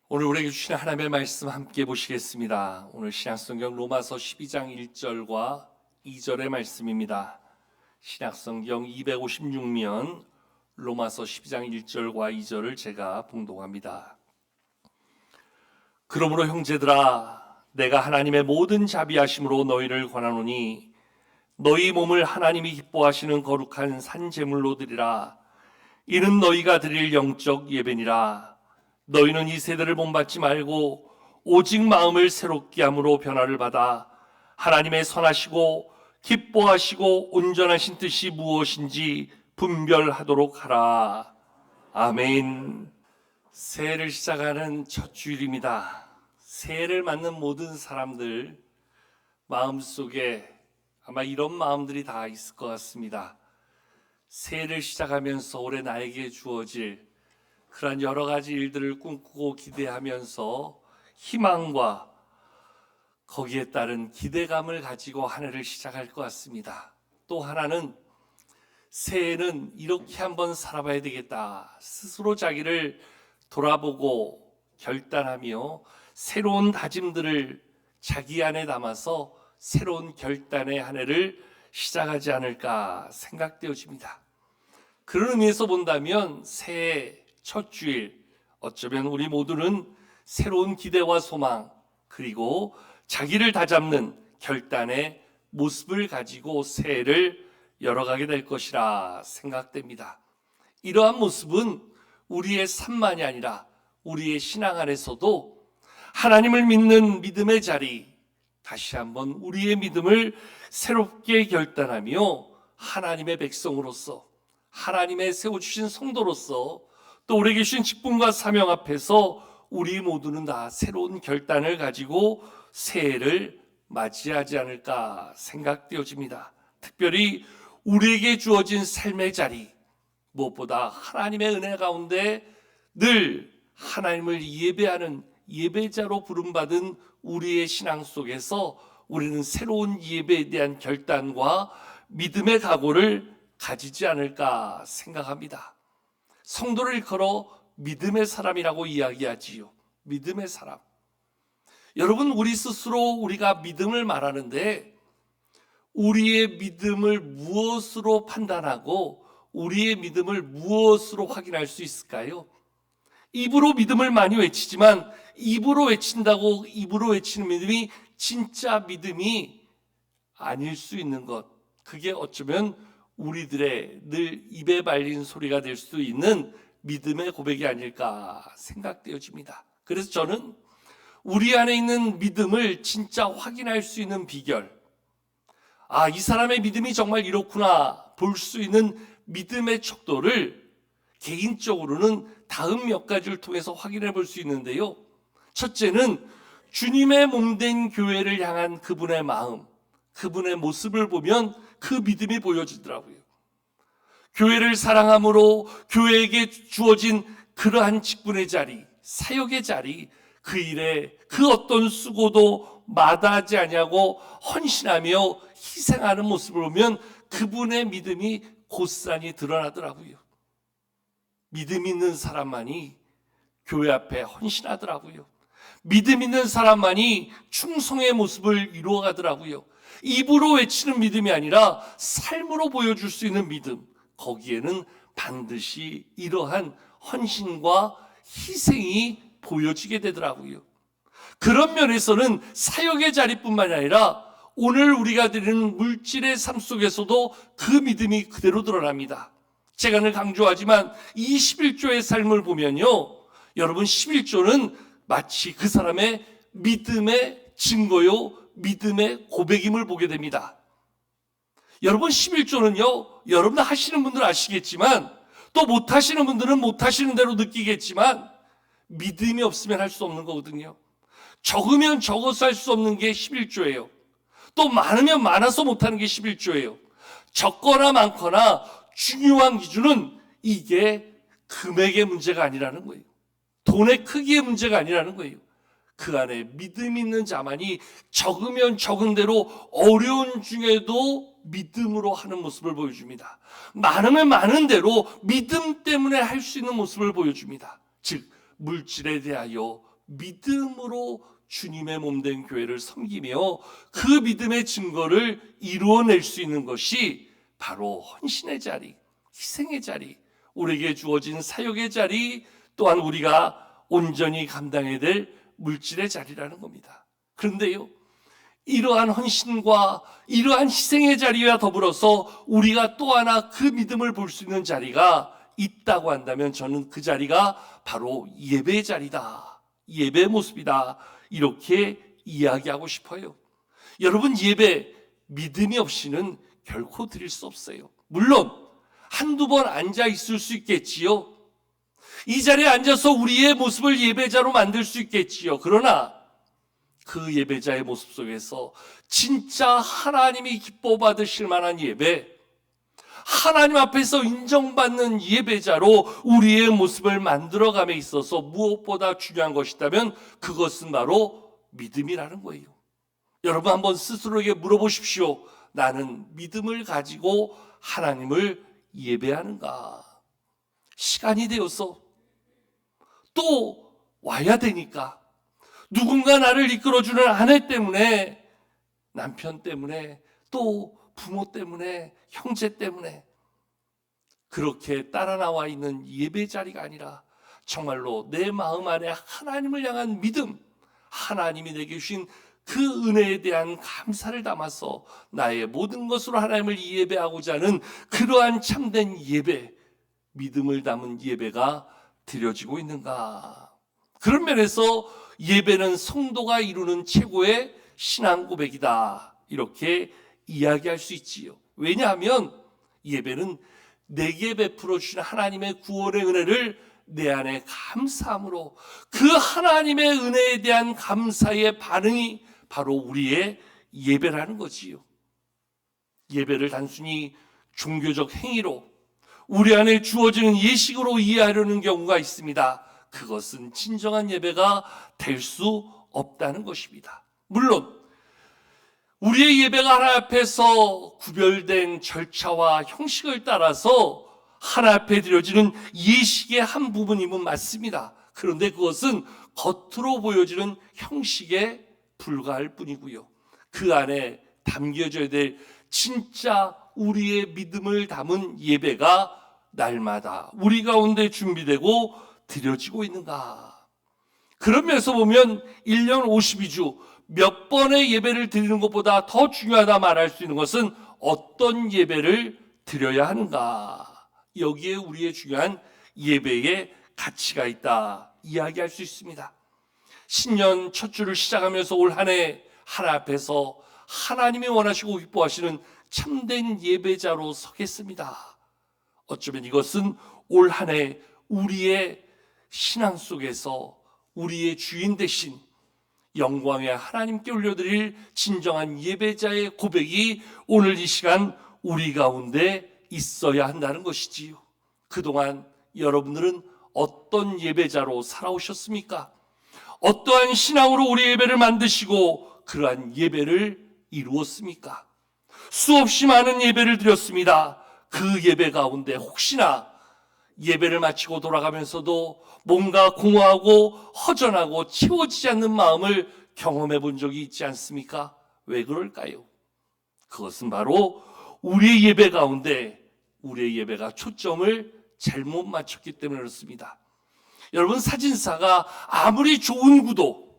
오늘 우리에게 주신 하나님의 말씀 함께 보시겠습니다. 오늘 신약성경 로마서 12장 1절과 2절의 말씀입니다. 신약성경 256면 로마서 12장 1절과 2절을 제가 봉독합니다. 그러므로 형제들아, 내가 하나님의 모든 자비하심으로 너희를 권하노니 너희 몸을 하나님이 기뻐하시는 거룩한 산제물로 드리라. 이는 너희가 드릴 영적 예배니라. 너희는 이 세대를 본받지 말고 오직 마음을 새롭게 함으로 변화를 받아 하나님의 선하시고 기뻐하시고 온전하신 뜻이 무엇인지 분별하도록 하라. 아멘. 새해를 시작하는 첫 주일입니다. 새해를 맞는 모든 사람들 마음속에 아마 이런 마음들이 다 있을 것 같습니다. 새해를 시작하면서 올해 나에게 주어질 그런 여러 가지 일들을 꿈꾸고 기대하면서 희망과 거기에 따른 기대감을 가지고 한 해를 시작할 것 같습니다. 또 하나는 새해는 이렇게 한번 살아봐야 되겠다. 스스로 자기를 돌아보고 결단하며 새로운 다짐들을 자기 안에 담아서 새로운 결단의 한 해를 시작하지 않을까 생각되어집니다. 그런 의미에서 본다면 새해 첫 주일, 어쩌면 우리 모두는 새로운 기대와 소망, 그리고 자기를 다잡는 결단의 모습을 가지고 새해를 열어가게 될 것이라 생각됩니다. 이러한 모습은 우리의 삶만이 아니라 우리의 신앙 안에서도 하나님을 믿는 믿음의 자리, 다시 한번 우리의 믿음을 새롭게 결단하며 하나님의 백성으로서, 하나님의 세워주신 성도로서, 또 우리에게 주신 직분과 사명 앞에서 우리 모두는 다 새로운 결단을 가지고 새해를 맞이하지 않을까 생각되어집니다. 특별히 우리에게 주어진 삶의 자리, 무엇보다 하나님의 은혜 가운데 늘 하나님을 예배하는 예배자로 부름받은 우리의 신앙 속에서 우리는 새로운 예배에 대한 결단과 믿음의 각오를 가지지 않을까 생각합니다. 성도를 일컬어 믿음의 사람이라고 이야기하지요. 믿음의 사람. 여러분, 우리 스스로 우리가 믿음을 말하는데 우리의 믿음을 무엇으로 판단하고 우리의 믿음을 무엇으로 확인할 수 있을까요? 입으로 믿음을 많이 외치지만 입으로 외친다고 입으로 외치는 믿음이 진짜 믿음이 아닐 수 있는 것, 그게 어쩌면 우리들의 늘 입에 발린 소리가 될 수도 있는 믿음의 고백이 아닐까 생각되어집니다. 그래서 저는 우리 안에 있는 믿음을 진짜 확인할 수 있는 비결, 이 사람의 믿음이 정말 이렇구나 볼 수 있는 믿음의 척도를 개인적으로는 다음 몇 가지를 통해서 확인해 볼 수 있는데요. 첫째는 주님의 몸된 교회를 향한 그분의 마음, 그분의 모습을 보면 그 믿음이 보여지더라고요. 교회를 사랑함으로 교회에게 주어진 그러한 직분의 자리, 사역의 자리, 그 일에 그 어떤 수고도 마다하지 아니하고 헌신하며 희생하는 모습을 보면 그분의 믿음이 고스란히 드러나더라고요. 믿음 있는 사람만이 교회 앞에 헌신하더라고요. 믿음 있는 사람만이 충성의 모습을 이루어가더라고요. 입으로 외치는 믿음이 아니라 삶으로 보여줄 수 있는 믿음, 거기에는 반드시 이러한 헌신과 희생이 보여지게 되더라고요. 그런 면에서는 사역의 자리뿐만 아니라 오늘 우리가 드리는 물질의 삶 속에서도 그 믿음이 그대로 드러납니다. 제가 늘 강조하지만 이 11조의 삶을 보면요, 여러분 11조는 마치 그 사람의 믿음의 증거요, 믿음의 고백임을 보게 됩니다. 여러분 11조는요, 여러분들 하시는 분들은 아시겠지만 또 못하시는 분들은 못하시는 대로 느끼겠지만 믿음이 없으면 할 수 없는 거거든요. 적으면 적어서 할 수 없는 게 11조예요. 또 많으면 많아서 못하는 게 11조예요. 적거나 많거나 중요한 기준은 이게 금액의 문제가 아니라는 거예요. 돈의 크기의 문제가 아니라는 거예요. 그 안에 믿음 있는 자만이 적으면 적은 대로 어려운 중에도 믿음으로 하는 모습을 보여줍니다. 많으면 많은 대로 믿음 때문에 할 수 있는 모습을 보여줍니다. 즉 물질에 대하여 믿음으로 주님의 몸된 교회를 섬기며 그 믿음의 증거를 이루어낼 수 있는 것이 바로 헌신의 자리, 희생의 자리, 우리에게 주어진 사역의 자리, 또한 우리가 온전히 감당해야 될 물질의 자리라는 겁니다. 그런데요, 이러한 헌신과 이러한 희생의 자리와 더불어서 우리가 또 하나 그 믿음을 볼 수 있는 자리가 있다고 한다면 저는 그 자리가 바로 예배의 자리다, 예배의 모습이다, 이렇게 이야기하고 싶어요. 여러분, 예배 믿음이 없이는 결코 드릴 수 없어요. 물론 한두 번 앉아 있을 수 있겠지요. 이 자리에 앉아서 우리의 모습을 예배자로 만들 수 있겠지요. 그러나 그 예배자의 모습 속에서 진짜 하나님이 기뻐 받으실 만한 예배, 하나님 앞에서 인정받는 예배자로 우리의 모습을 만들어감에 있어서 무엇보다 중요한 것이 있다면 그것은 바로 믿음이라는 거예요. 여러분, 한번 스스로에게 물어보십시오. 나는 믿음을 가지고 하나님을 예배하는가? 시간이 되어서 또 와야 되니까, 누군가 나를 이끌어주는 아내 때문에, 남편 때문에, 또 부모 때문에, 형제 때문에 그렇게 따라 나와 있는 예배 자리가 아니라 정말로 내 마음 안에 하나님을 향한 믿음, 하나님이 내게 주신 그 은혜에 대한 감사를 담아서 나의 모든 것으로 하나님을 예배하고자 하는 그러한 참된 예배, 믿음을 담은 예배가 드려지고 있는가? 그런 면에서 예배는 성도가 이루는 최고의 신앙 고백이다, 이렇게 이야기할 수 있지요. 왜냐하면 예배는 내게 베풀어 주신 하나님의 구원의 은혜를 내 안에 감사함으로 그 하나님의 은혜에 대한 감사의 반응이 바로 우리의 예배라는 거지요. 예배를 단순히 종교적 행위로, 우리 안에 주어지는 예식으로 이해하려는 경우가 있습니다. 그것은 진정한 예배가 될 수 없다는 것입니다. 물론 우리의 예배가 하나님 앞에서 구별된 절차와 형식을 따라서 하나님 앞에 드려지는 예식의 한 부분임은 맞습니다. 그런데 그것은 겉으로 보여지는 형식에 불과할 뿐이고요. 그 안에 담겨져야 될 진짜 우리의 믿음을 담은 예배가 날마다 우리 가운데 준비되고 드려지고 있는가? 그런 면에서 보면 1년 52주 몇 번의 예배를 드리는 것보다 더 중요하다 말할 수 있는 것은 어떤 예배를 드려야 하는가? 여기에 우리의 중요한 예배의 가치가 있다, 이야기할 수 있습니다. 신년 첫 주를 시작하면서 올 한 해 하나님 앞에서 하나님이 원하시고 기뻐하시는 참된 예배자로 서겠습니다. 어쩌면 이것은 올 한 해 우리의 신앙 속에서 우리의 주인 되신 영광의 하나님께 올려드릴 진정한 예배자의 고백이 오늘 이 시간 우리 가운데 있어야 한다는 것이지요. 그동안 여러분들은 어떤 예배자로 살아오셨습니까? 어떠한 신앙으로 우리 예배를 만드시고 그러한 예배를 이루었습니까? 수없이 많은 예배를 드렸습니다. 그 예배 가운데 혹시나 예배를 마치고 돌아가면서도 뭔가 공허하고 허전하고 채워지지 않는 마음을 경험해 본 적이 있지 않습니까? 왜 그럴까요? 그것은 바로 우리의 예배 가운데 우리의 예배가 초점을 잘못 맞췄기 때문에 그렇습니다. 여러분, 사진사가 아무리 좋은 구도,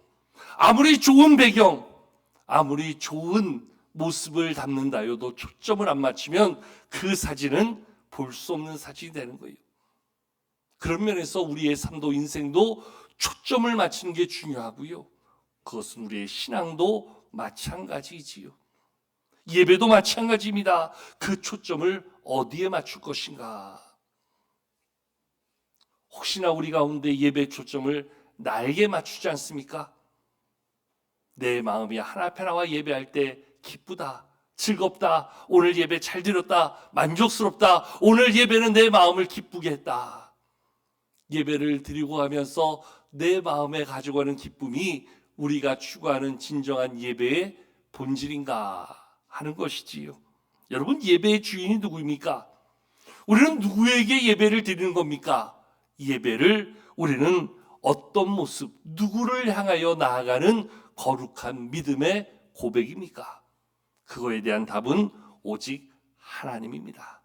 아무리 좋은 배경, 아무리 좋은 모습을 담는다 해도 초점을 안 맞추면 그 사진은 볼 수 없는 사진이 되는 거예요. 그런 면에서 우리의 삶도 인생도 초점을 맞추는 게 중요하고요. 그것은 우리의 신앙도 마찬가지이지요. 예배도 마찬가지입니다. 그 초점을 어디에 맞출 것인가? 혹시나 우리 가운데 예배 초점을 나에게 맞추지 않습니까? 내 마음이 하나님 앞에 나와 예배할 때 기쁘다, 즐겁다, 오늘 예배 잘 드렸다, 만족스럽다, 오늘 예배는 내 마음을 기쁘게 했다. 예배를 드리고 가면서 내 마음에 가지고 가는 기쁨이 우리가 추구하는 진정한 예배의 본질인가 하는 것이지요. 여러분, 예배의 주인이 누구입니까? 우리는 누구에게 예배를 드리는 겁니까? 예배를 우리는 어떤 모습, 누구를 향하여 나아가는 거룩한 믿음의 고백입니까? 그거에 대한 답은 오직 하나님입니다.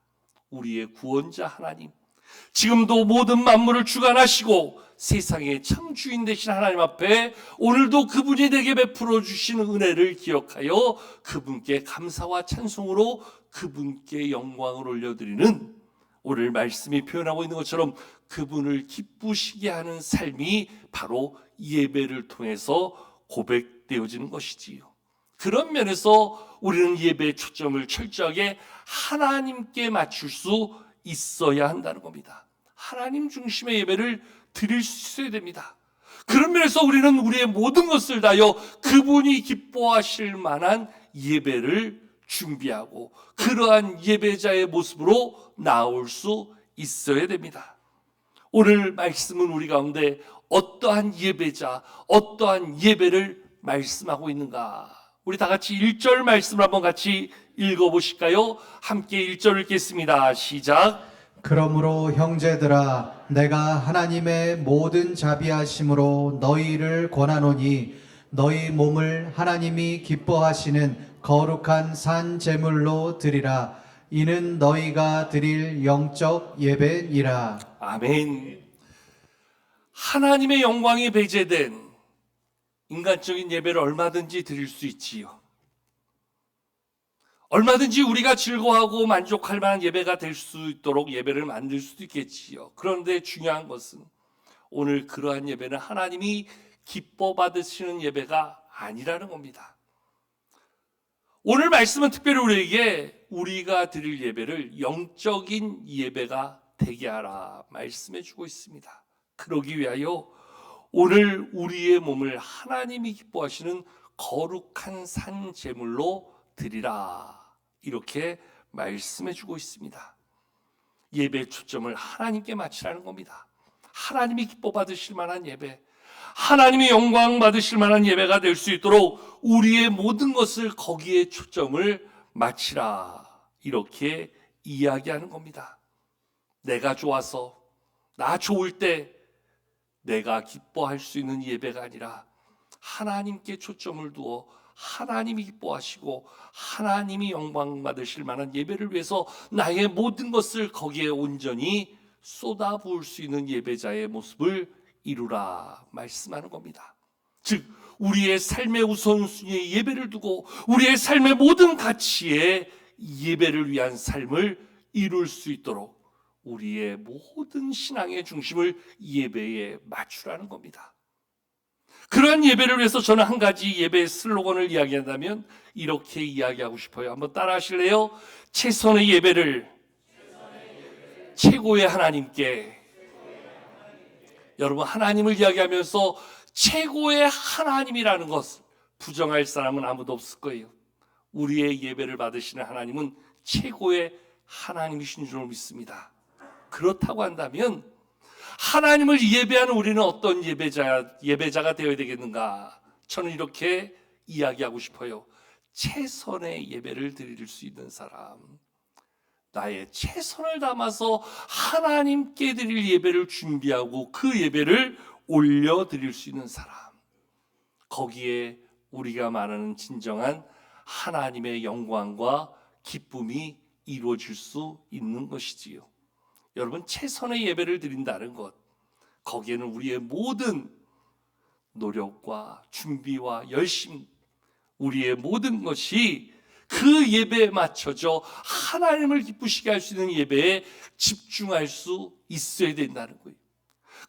우리의 구원자 하나님, 지금도 모든 만물을 주관하시고 세상의 참 주인 되신 하나님 앞에 오늘도 그분이 내게 베풀어 주신 은혜를 기억하여 그분께 감사와 찬송으로 그분께 영광을 올려드리는, 오늘 말씀이 표현하고 있는 것처럼 그분을 기쁘시게 하는 삶이 바로 예배를 통해서 고백되어지는 것이지요. 그런 면에서 우리는 예배의 초점을 철저하게 하나님께 맞출 수 있어야 한다는 겁니다. 하나님 중심의 예배를 드릴 수 있어야 됩니다. 그런 면에서 우리는 우리의 모든 것을 다하여 그분이 기뻐하실 만한 예배를 준비하고 그러한 예배자의 모습으로 나올 수 있어야 됩니다. 오늘 말씀은 우리 가운데 어떠한 예배자, 어떠한 예배를 말씀하고 있는가? 우리 다 같이 1절 말씀을 한번 같이 읽어보실까요? 함께 1절 읽겠습니다. 시작. 그러므로 형제들아 내가 하나님의 모든 자비하심으로 너희를 권하노니 너희 몸을 하나님이 기뻐하시는 거룩한 산 제물로 드리라. 이는 너희가 드릴 영적 예배니라. 아멘. 하나님의 영광이 배제된 인간적인 예배를 얼마든지 드릴 수 있지요. 얼마든지 우리가 즐거워하고 만족할 만한 예배가 될 수 있도록 예배를 만들 수도 있겠지요. 그런데 중요한 것은 오늘 그러한 예배는 하나님이 기뻐 받으시는 예배가 아니라는 겁니다. 오늘 말씀은 특별히 우리에게 우리가 드릴 예배를 영적인 예배가 되게 하라 말씀해 주고 있습니다. 그러기 위하여 오늘 우리의 몸을 하나님이 기뻐하시는 거룩한 산 제물로 드리라 이렇게 말씀해 주고 있습니다. 예배의 초점을 하나님께 맞추라는 겁니다. 하나님이 기뻐 받으실 만한 예배, 하나님이 영광 받으실 만한 예배가 될 수 있도록 우리의 모든 것을 거기에 초점을 맞추라 이렇게 이야기하는 겁니다. 내가 좋아서, 나 좋을 때 내가 기뻐할 수 있는 예배가 아니라 하나님께 초점을 두어 하나님이 기뻐하시고 하나님이 영광 받으실 만한 예배를 위해서 나의 모든 것을 거기에 온전히 쏟아부을 수 있는 예배자의 모습을 이루라 말씀하는 겁니다. 즉 우리의 삶의 우선순위에 예배를 두고 우리의 삶의 모든 가치에 예배를 위한 삶을 이룰 수 있도록 우리의 모든 신앙의 중심을 예배에 맞추라는 겁니다. 그러한 예배를 위해서 저는 한 가지 예배의 슬로건을 이야기한다면 이렇게 이야기하고 싶어요. 한번 따라 하실래요? 최선의 예배를 최고의 하나님께. 여러분, 하나님을 이야기하면서 최고의 하나님이라는 것을 부정할 사람은 아무도 없을 거예요. 우리의 예배를 받으시는 하나님은 최고의 하나님이신 줄 믿습니다. 그렇다고 한다면 하나님을 예배하는 우리는 어떤 예배자가 되어야 되겠는가? 저는 이렇게 이야기하고 싶어요. 최선의 예배를 드릴 수 있는 사람, 나의 최선을 담아서 하나님께 드릴 예배를 준비하고 그 예배를 올려드릴 수 있는 사람, 거기에 우리가 말하는 진정한 하나님의 영광과 기쁨이 이루어질 수 있는 것이지요. 여러분, 최선의 예배를 드린다는 것, 거기에는 우리의 모든 노력과 준비와 열심, 우리의 모든 것이 그 예배에 맞춰져 하나님을 기쁘시게 할 수 있는 예배에 집중할 수 있어야 된다는 거예요.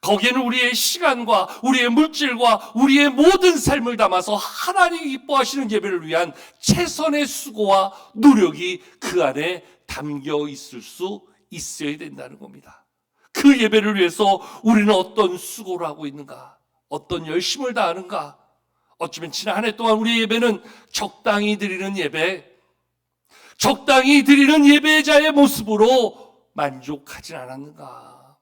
거기에는 우리의 시간과 우리의 물질과 우리의 모든 삶을 담아서 하나님이 기뻐하시는 예배를 위한 최선의 수고와 노력이 그 안에 담겨 있을 수 있어야 된다는 겁니다. 그 예배를 위해서 우리는 어떤 수고를 하고 있는가, 어떤 열심을 다하는가. 어쩌면 지난 한 해 동안 우리의 예배는 적당히 드리는 예배, 적당히 드리는 예배자의 모습으로 만족하진 않았는가.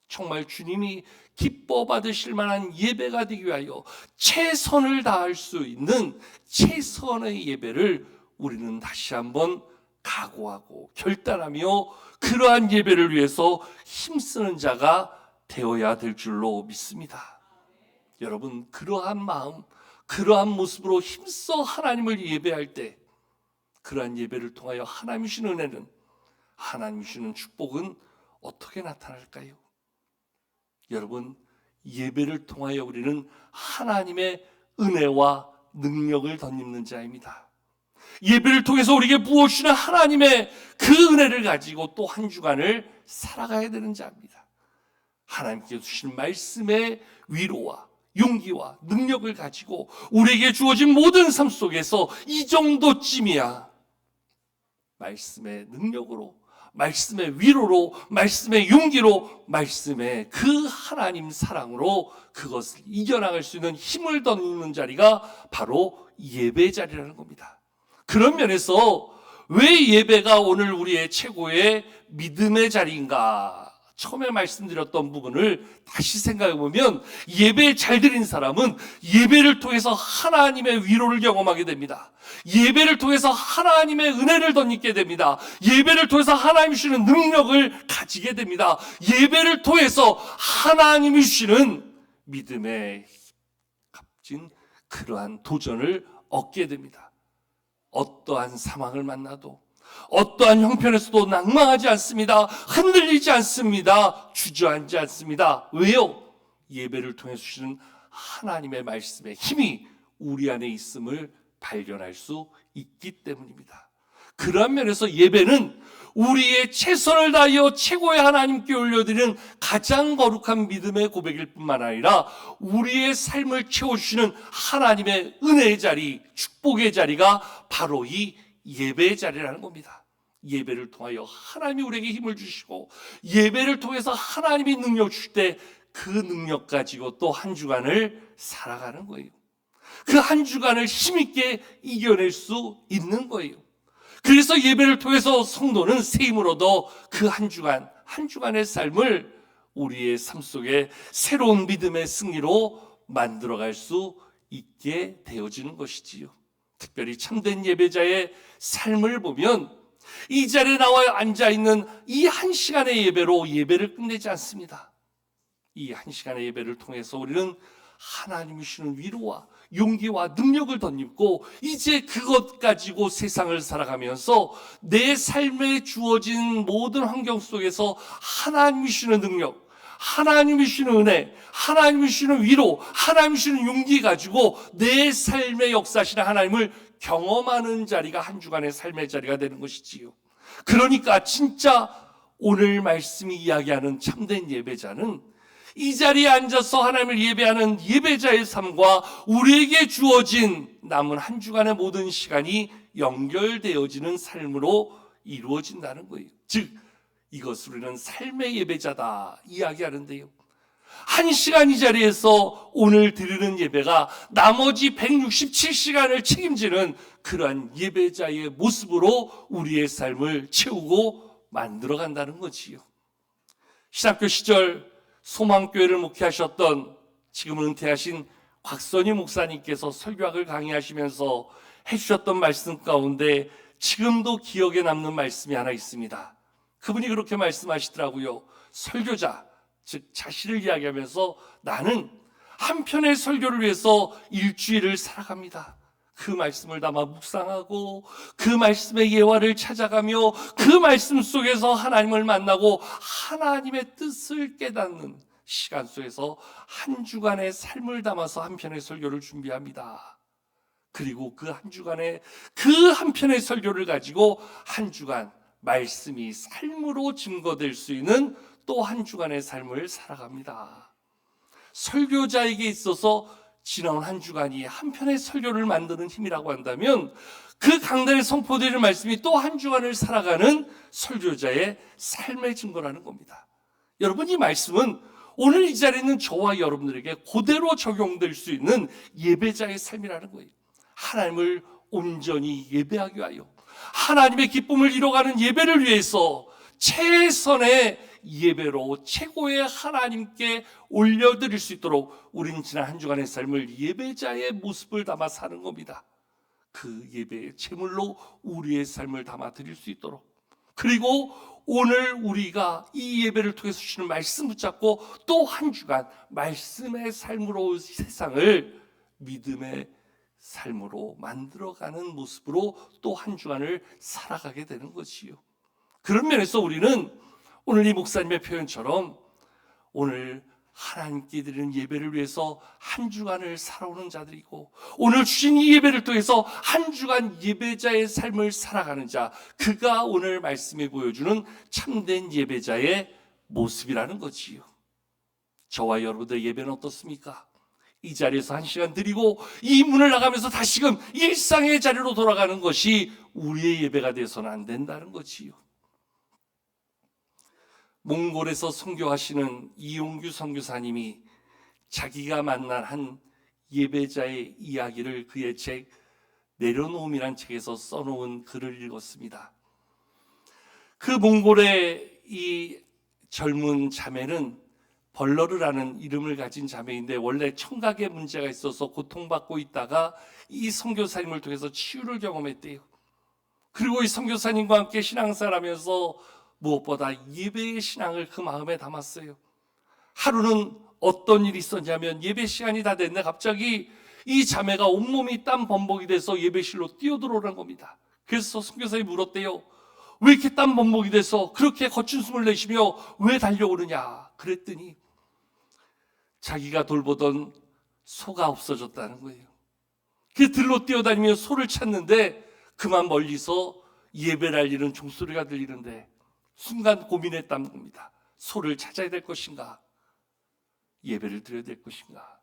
정말 주님이 기뻐 받으실 만한 예배가 되기 위하여 최선을 다할 수 있는 최선의 예배를 우리는 다시 한번 각오하고 결단하며 그러한 예배를 위해서 힘쓰는 자가 되어야 될 줄로 믿습니다. 여러분, 그러한 마음, 그러한 모습으로 힘써 하나님을 예배할 때 그러한 예배를 통하여 하나님이 주시는 은혜는, 하나님이 주시는 축복은 어떻게 나타날까요? 여러분, 예배를 통하여 우리는 하나님의 은혜와 능력을 덧입는 자입니다. 예배를 통해서 우리에게 부어주시는 하나님의 그 은혜를 가지고 또 한 주간을 살아가야 되는 자입니다. 하나님께 주신 말씀의 위로와 용기와 능력을 가지고 우리에게 주어진 모든 삶 속에서 이 정도쯤이야 말씀의 능력으로, 말씀의 위로로, 말씀의 용기로, 말씀의 그 하나님 사랑으로 그것을 이겨나갈 수 있는 힘을 덧입는 자리가 바로 예배 자리라는 겁니다. 그런 면에서 왜 예배가 오늘 우리의 최고의 믿음의 자리인가? 처음에 말씀드렸던 부분을 다시 생각해 보면, 예배 잘 드린 사람은 예배를 통해서 하나님의 위로를 경험하게 됩니다. 예배를 통해서 하나님의 은혜를 덧입게 됩니다. 예배를 통해서 하나님이 주시는 능력을 가지게 됩니다. 예배를 통해서 하나님이 주시는 믿음의 값진 그러한 도전을 얻게 됩니다. 어떠한 상황을 만나도, 어떠한 형편에서도 낭망하지 않습니다. 흔들리지 않습니다. 주저앉지 않습니다. 왜요? 예배를 통해 주시는 하나님의 말씀의 힘이 우리 안에 있음을 발견할 수 있기 때문입니다. 그런 면에서 예배는 우리의 최선을 다하여 최고의 하나님께 올려드리는 가장 거룩한 믿음의 고백일 뿐만 아니라 우리의 삶을 채워주시는 하나님의 은혜의 자리, 축복의 자리가 바로 이 예배의 자리라는 겁니다. 예배를 통하여 하나님이 우리에게 힘을 주시고, 예배를 통해서 하나님이 능력 주실 때 그 능력 가지고 또 한 주간을 살아가는 거예요. 그 한 주간을 힘있게 이겨낼 수 있는 거예요. 그래서 예배를 통해서 성도는 새 힘을 얻어 그 한 주간의 삶을 우리의 삶 속에 새로운 믿음의 승리로 만들어갈 수 있게 되어지는 것이지요. 특별히 참된 예배자의 삶을 보면 이 자리에 나와 앉아있는 이 한 시간의 예배로 예배를 끝내지 않습니다. 이 한 시간의 예배를 통해서 우리는 하나님이 주시는 위로와 용기와 능력을 덧입고 이제 그것 가지고 세상을 살아가면서 내 삶에 주어진 모든 환경 속에서 하나님이 주시는 능력, 하나님이 주시는 은혜, 하나님이 주시는 위로, 하나님이 주시는 용기 가지고 내 삶의 역사하시는 하나님을 경험하는 자리가 한 주간의 삶의 자리가 되는 것이지요. 그러니까 진짜 오늘 말씀이 이야기하는 참된 예배자는 이 자리에 앉아서 하나님을 예배하는 예배자의 삶과 우리에게 주어진 남은 한 주간의 모든 시간이 연결되어지는 삶으로 이루어진다는 거예요. 즉, 이것을 우리는 삶의 예배자다 이야기하는데요. 한 시간 이 자리에서 오늘 드리는 예배가 나머지 167시간을 책임지는 그러한 예배자의 모습으로 우리의 삶을 채우고 만들어간다는 거지요. 신학교 시절 소망교회를 목회하셨던 지금은 은퇴하신 곽선희 목사님께서 설교학을 강의하시면서 해주셨던 말씀 가운데 지금도 기억에 남는 말씀이 하나 있습니다. 그분이 그렇게 말씀하시더라고요. 설교자, 즉 자신을 이야기하면서 나는 한 편의 설교를 위해서 일주일을 살아갑니다. 그 말씀을 담아 묵상하고 그 말씀의 예화를 찾아가며 그 말씀 속에서 하나님을 만나고 하나님의 뜻을 깨닫는 시간 속에서 한 주간의 삶을 담아서 한 편의 설교를 준비합니다. 그리고 그 한 주간의 그 한 편의 설교를 가지고 한 주간 말씀이 삶으로 증거될 수 있는 또 한 주간의 삶을 살아갑니다. 설교자에게 있어서 지나온 한 주간이 한 편의 설교를 만드는 힘이라고 한다면 그 강단에 선포되는 말씀이 또 한 주간을 살아가는 설교자의 삶의 증거라는 겁니다. 여러분, 이 말씀은 오늘 이 자리에 있는 저와 여러분들에게 그대로 적용될 수 있는 예배자의 삶이라는 거예요. 하나님을 온전히 예배하기 위하여 하나님의 기쁨을 이뤄가는 예배를 위해서 최선의 예배로 최고의 하나님께 올려드릴 수 있도록 우리는 지난 한 주간의 삶을 예배자의 모습을 담아 사는 겁니다. 그 예배의 제물로 우리의 삶을 담아 드릴 수 있도록, 그리고 오늘 우리가 이 예배를 통해서 주시는 말씀 붙잡고 또 한 주간 말씀의 삶으로 세상을 믿음의 삶으로 만들어가는 모습으로 또 한 주간을 살아가게 되는 것이요. 그런 면에서 우리는 오늘 이 목사님의 표현처럼 오늘 하나님께 드리는 예배를 위해서 한 주간을 살아오는 자들이고, 오늘 주신 이 예배를 통해서 한 주간 예배자의 삶을 살아가는 자, 그가 오늘 말씀에 보여주는 참된 예배자의 모습이라는 거지요. 저와 여러분들의 예배는 어떻습니까? 이 자리에서 한 시간 드리고 이 문을 나가면서 다시금 일상의 자리로 돌아가는 것이 우리의 예배가 되어서는 안 된다는 거지요. 몽골에서 선교하시는 이용규 선교사님이 자기가 만난 한 예배자의 이야기를 그의 책 내려놓음이란 책에서 써놓은 글을 읽었습니다. 그 몽골의 이 젊은 자매는 벌러르라는 이름을 가진 자매인데 원래 청각에 문제가 있어서 고통받고 있다가 이 선교사님을 통해서 치유를 경험했대요. 그리고 이 선교사님과 함께 신앙생활하면서 무엇보다 예배의 신앙을 그 마음에 담았어요. 하루는 어떤 일이 있었냐면 예배 시간이 다 됐는데 갑자기 이 자매가 온몸이 땀 범벅이 돼서 예배실로 뛰어들어오는 겁니다. 그래서 선교사님이 물었대요. 왜 이렇게 땀 범벅이 돼서 그렇게 거친 숨을 내쉬며 왜 달려오느냐 그랬더니 자기가 돌보던 소가 없어졌다는 거예요. 그 들로 뛰어다니며 소를 찾는데 그만 멀리서 예배를 알리는 종소리가 들리는데 순간 고민했다는 겁니다. 소를 찾아야 될 것인가? 예배를 드려야 될 것인가?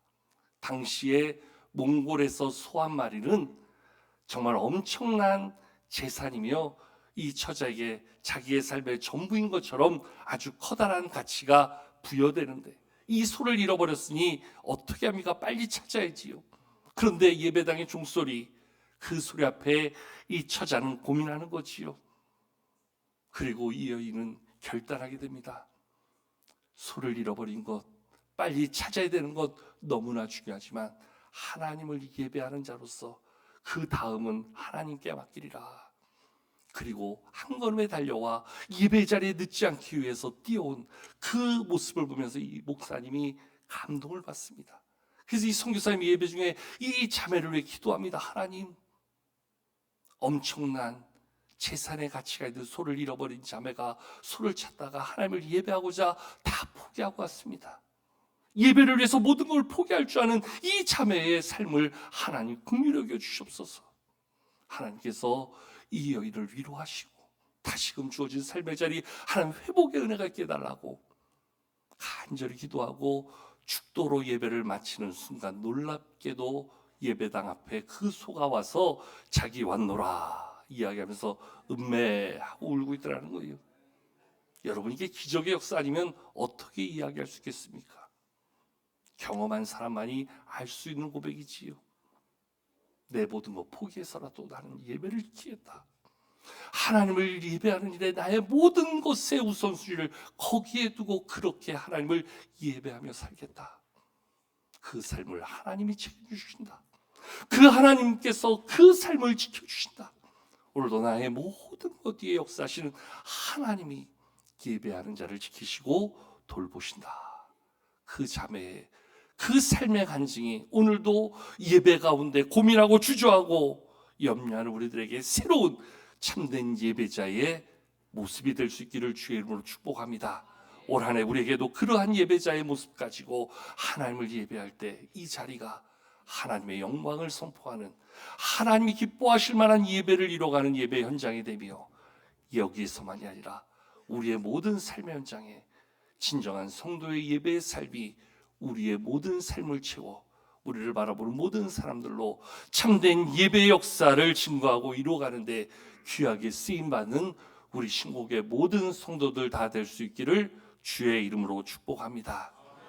당시에 몽골에서 소 한 마리는 정말 엄청난 재산이며 이 처자에게 자기의 삶의 전부인 것처럼 아주 커다란 가치가 부여되는데 이 소를 잃어버렸으니 어떻게 합니까? 빨리 찾아야지요. 그런데 예배당의 종소리, 그 소리 앞에 이 처자는 고민하는 거지요. 그리고 이 여인은 결단하게 됩니다. 소를 잃어버린 것, 빨리 찾아야 되는 것 너무나 중요하지만 하나님을 예배하는 자로서 그 다음은 하나님께 맡기리라. 그리고 한 걸음에 달려와 예배 자리에 늦지 않기 위해서 뛰어온 그 모습을 보면서 이 목사님이 감동을 받습니다. 그래서 이 선교사님이 예배 중에 이 자매를 위해 기도합니다. 하나님, 엄청난 재산의 가치가 있는 소를 잃어버린 자매가 소를 찾다가 하나님을 예배하고자 다 포기하고 왔습니다. 예배를 위해서 모든 걸 포기할 줄 아는 이 자매의 삶을 하나님 긍휼히 여겨 주시옵소서. 하나님께서 이 여인을 위로하시고 다시금 주어진 삶의 자리 하나님 회복의 은혜가 있게 해달라고 간절히 기도하고 축도로 예배를 마치는 순간 놀랍게도 예배당 앞에 그 소가 와서 자기 왔노라 이야기하면서 음매하고 울고 있더라는 거예요. 여러분, 이게 기적의 역사 아니면 어떻게 이야기할 수 있겠습니까? 경험한 사람만이 알 수 있는 고백이지요. 내 모든 것 포기해서라도 나는 예배를 지키겠다. 하나님을 예배하는 일에 나의 모든 것의 우선순위를 거기에 두고 그렇게 하나님을 예배하며 살겠다. 그 삶을 하나님이 책임주신다. 그 하나님께서 그 삶을 지켜주신다. 오늘도 나의 모든 것 뒤에 역사하시는 하나님이 예배하는 자를 지키시고 돌보신다. 그 자매의 그 삶의 간증이 오늘도 예배 가운데 고민하고 주저하고 염려하는 우리들에게 새로운 참된 예배자의 모습이 될 수 있기를 주의 이름으로 축복합니다. 올 한 해 우리에게도 그러한 예배자의 모습 가지고 하나님을 예배할 때 이 자리가 하나님의 영광을 선포하는, 하나님이 기뻐하실 만한 예배를 이뤄가는 예배 현장이 되며, 여기에서만이 아니라 우리의 모든 삶의 현장에 진정한 성도의 예배의 삶이 우리의 모든 삶을 채워 우리를 바라보는 모든 사람들로 참된 예배의 역사를 증거하고 이루어가는데 귀하게 쓰임받는 우리 신곡의 모든 성도들 다 될 수 있기를 주의 이름으로 축복합니다.